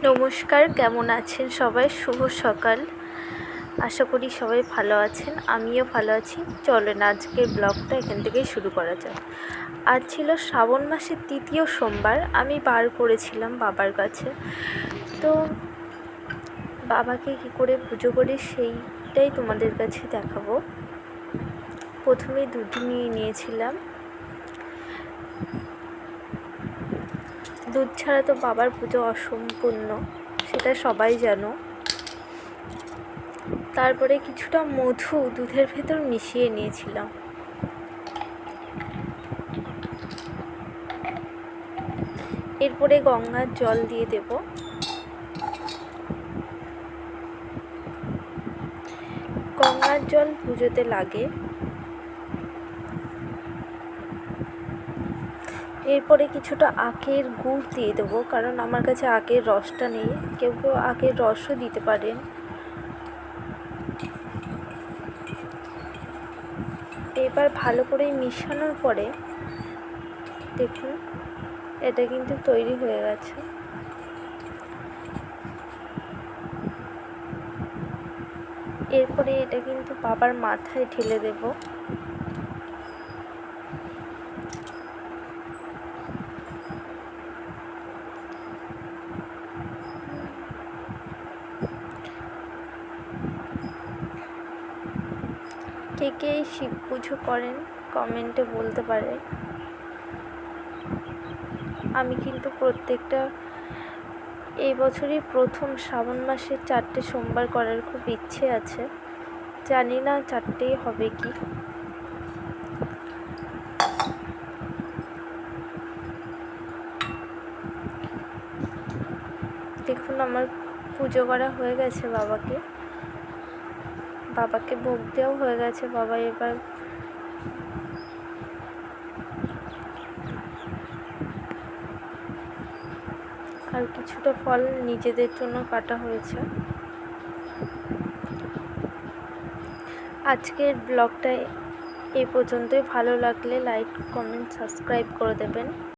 নমস্কার, কেমন আছেন সবাই? শুভ সকাল। আশা করি সবাই ভালো আছেন, আমিও ভালো আছি। চলেন আজকের ব্লগটা এখান থেকেই শুরু করা যাক। আজ ছিল শ্রাবণ মাসের তৃতীয় সোমবার। আমি বার করেছিলাম বাবার কাছে, তো বাবাকে কী করে পুজো করি সেইটাই তোমাদের কাছে দেখাবো। প্রথমে দুধ নিয়ে নিয়েছিলাম। দুধ ছাড়া তো বাবার পুজো অসম্পূর্ণ, সেটা সবাই জানো। তারপরে কিছুটা মধু দুধের ভেতর মিশিয়ে নিয়েছিলাম। এরপরে গঙ্গার জল দিয়ে দেব। গঙ্গার জল পুজোতে লাগে। এরপরে কিছুটা আখের গুড় দিয়ে দেবো, কারণ আমার কাছে আখের রসটা নেই। কেউ কেউ আখের রসও দিতে পারেন। এবার ভালো করে মিশানোর পরে দেখুন, এটা কিন্তু তৈরি হয়ে গেছে। এরপরে এটা কিন্তু বাবার মাথায় ঢেলে দেব। কে কে শিব পুজো করেন কমেন্টে বলতে পারে। আমি কিন্তু প্রত্যেকটা এই বছরই প্রথম শ্রাবণ মাসের 4টে সোমবার করার খুব ইচ্ছে আছে। জানি না 4টেই হবে কি। দেখুন, আমার পুজো করা হয়ে গেছে। বাবাকে ভোগ দেওয়াও হয়ে গেছে। বাবা এবার আর কিছুটা ফল নিজেদের জন্য কাটা হয়েছে। আজকের ব্লগটা এই পর্যন্তই। ভালো লাগলে লাইক, কমেন্ট, সাবস্ক্রাইব করে দেবেন।